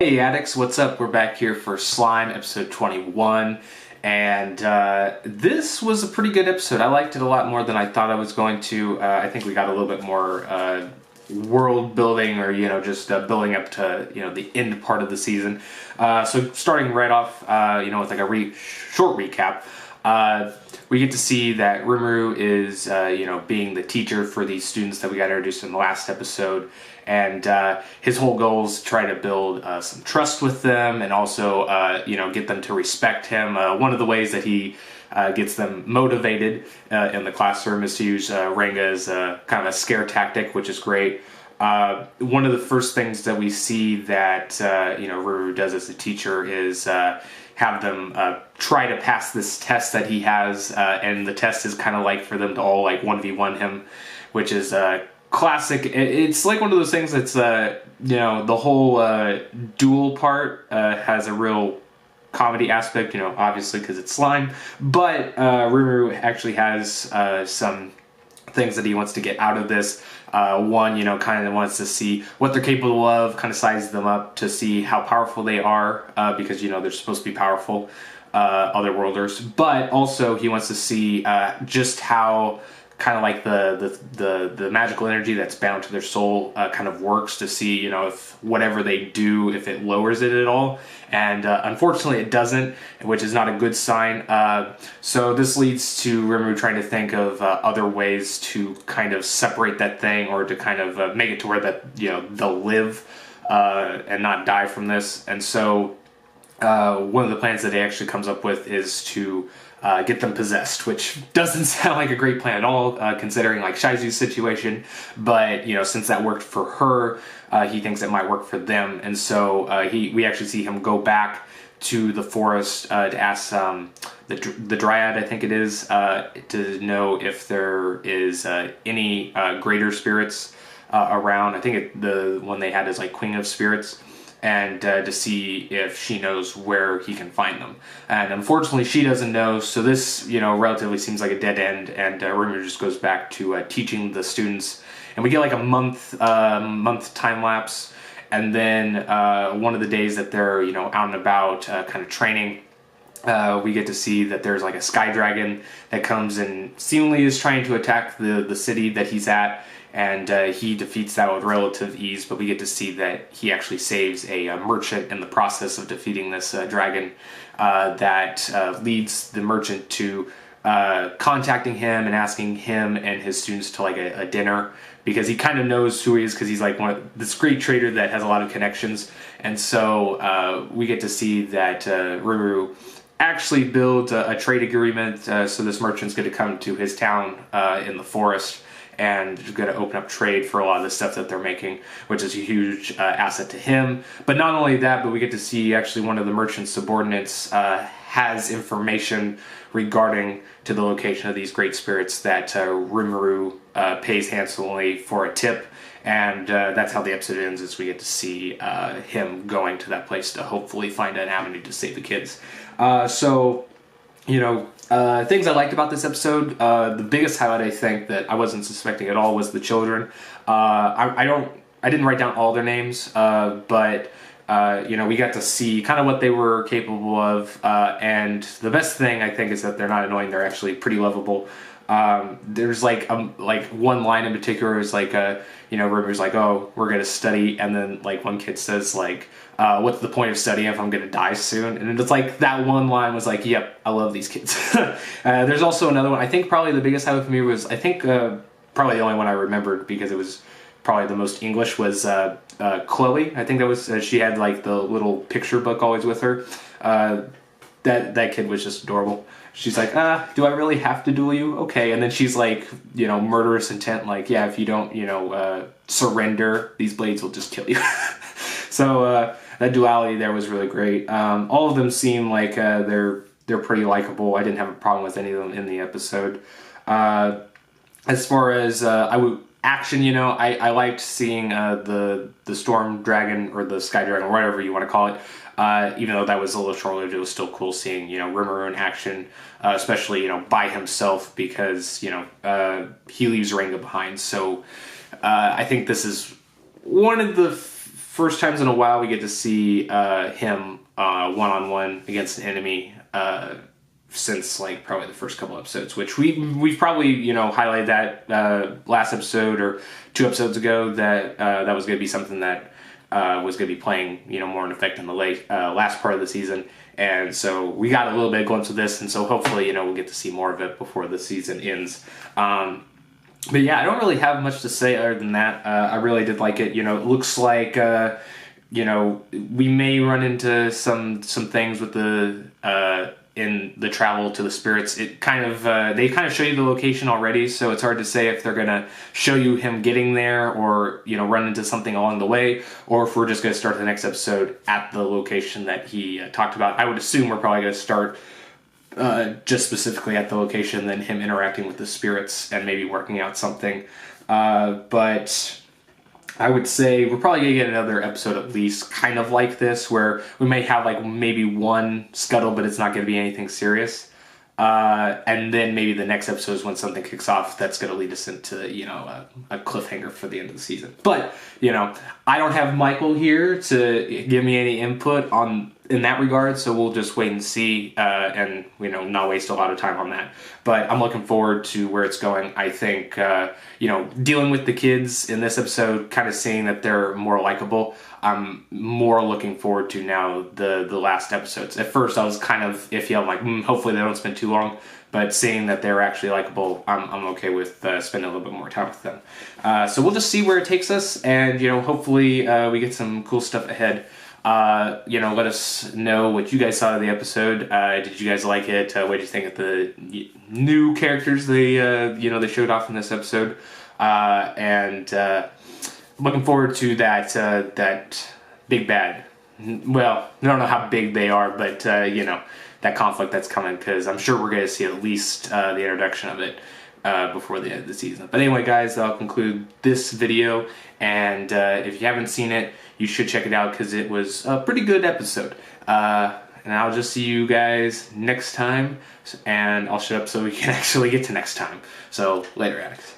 Hey Addicts, what's up? We're back here for Slime, episode 21, and this was a pretty good episode. I liked it a lot more than I thought I was going to. I think we got a little bit more world building, or just building up to the end part of the season. So starting right off, with like a short recap. We get to see that Rimuru is, being the teacher for these students that we got introduced in the last episode, and his whole goal is to try to build some trust with them, and also, get them to respect him. One of the ways that he gets them motivated in the classroom is to use Ranga as kind of a scare tactic, which is great. One of the first things that we see that Rimuru does as a teacher is have them try to pass this test that he has, and the test is kind of like for them to all like 1v1 him, which is classic. It's like one of those things that's the whole duel part has a real comedy aspect, obviously because it's slime, but Rimuru actually has some things that he wants to get out of this. One, kind of wants to see what they're capable of, kind of size them up to see how powerful they are, because, they're supposed to be powerful otherworlders. But also he wants to see just how kind of like the magical energy that's bound to their soul kind of works, to see, if whatever they do, if it lowers it at all. And unfortunately it doesn't, which is not a good sign. So this leads to Rimuru trying to think of other ways to kind of separate that thing, or to kind of make it to where that, they'll live and not die from this. And so one of the plans that he actually comes up with is to get them possessed, which doesn't sound like a great plan at all, considering like Shizu's situation. But since that worked for her, he thinks it might work for them, and so we actually see him go back to the forest to ask the Dryad, I think it is, to know if there is any greater spirits around. I think the one they had is like Queen of Spirits. And to see if she knows where he can find them. And unfortunately, she doesn't know, so this, relatively seems like a dead end, and Rimuru just goes back to teaching the students. And we get like a month time lapse, and then one of the days that they're, out and about kind of training, we get to see that there's like a sky dragon that comes and seemingly is trying to attack the city that he's at. And he defeats that with relative ease, but we get to see that he actually saves a merchant in the process of defeating this dragon. That leads the merchant to contacting him and asking him and his students to like a dinner, because he kind of knows who he is, because he's like this great trader that has a lot of connections. And so we get to see that Rimuru actually builds a trade agreement, so this merchant's going to come to his town in the forest, and going to open up trade for a lot of the stuff that they're making, which is a huge asset to him. But not only that, but we get to see actually one of the merchant's subordinates has information regarding to the location of these great spirits that Rimuru pays handsomely for a tip. And that's how the episode ends, is we get to see him going to that place to hopefully find an avenue to save the kids. Things I liked about this episode, the biggest highlight I think that I wasn't suspecting at all was the children. I didn't write down all their names, but we got to see kind of what they were capable of, and the best thing I think is that they're not annoying, they're actually pretty lovable. There's like one line in particular is like Rimuru's like, oh, we're gonna study, and then like one kid says like, what's the point of studying if I'm gonna die soon? And it's like that one line was like, yep, I love these kids. There's also another one, I think probably the biggest highlight for me was, I think probably the only one I remembered because it was probably the most English, was Chloe. I think that was she had like the little picture book always with her. That kid was just adorable. She's like, do I really have to duel you? Okay. And then she's like, murderous intent, like, yeah, if you don't, surrender, these blades will just kill you. So that duality there was really great. All of them seem like they're pretty likable. I didn't have a problem with any of them in the episode. As far as action, I liked seeing the storm dragon, or the sky dragon, or whatever you want to call it. Even though that was a little short-lived, it was still cool seeing, Rimuru in action, especially, by himself, because, he leaves Ranga behind. So I think this is one of the first times in a while we get to see him one-on-one against an enemy since like probably the first couple episodes, which we've probably, you know, highlighted that last episode or 2 episodes ago that that was going to be something that was going to be playing, you know, more in effect in the last part of the season. And so we got a little bit of glimpse of this, and so hopefully, you know, we'll get to see more of it before the season ends. But yeah, I don't really have much to say other than that. I really did like it. You know, it looks like, you know, we may run into some things with the in the travel to the spirits. It kind of they kind of show you the location already, so it's hard to say if they're gonna show you him getting there, or, you know, run into something along the way, or if we're just gonna start the next episode at the location that he talked about. I would assume we're probably gonna start just specifically at the location, then him interacting with the spirits and maybe working out something. But I would say we're probably going to get another episode at least kind of like this, where we may have like maybe one scuttle, but it's not going to be anything serious. And then maybe the next episode is when something kicks off that's going to lead us into, you know, a cliffhanger for the end of the season. But, you know, I don't have Michael here to give me any input in that regard, so we'll just wait and see, and, you know, not waste a lot of time on that. But I'm looking forward to where it's going. I think, you know, dealing with the kids in this episode, kind of seeing that they're more likable, I'm more looking forward to now the last episodes. At first, I was kind of iffy. I'm like, hopefully they don't spend too long. But seeing that they're actually likable, I'm okay with spending a little bit more time with them. So we'll just see where it takes us, and, you know, hopefully we get some cool stuff ahead. You know, let us know what you guys thought of the episode. Did you guys like it? What did you think of the new characters they, you know, they showed off in this episode? And looking forward to that big bad. Well, I don't know how big they are, but you know, that conflict that's coming, because I'm sure we're going to see at least the introduction of it before the end of the season. But anyway, guys, that'll conclude this video, and if you haven't seen it, you should check it out, because it was a pretty good episode. And I'll just see you guys next time, and I'll shut up so we can actually get to next time. So, later, Addicts.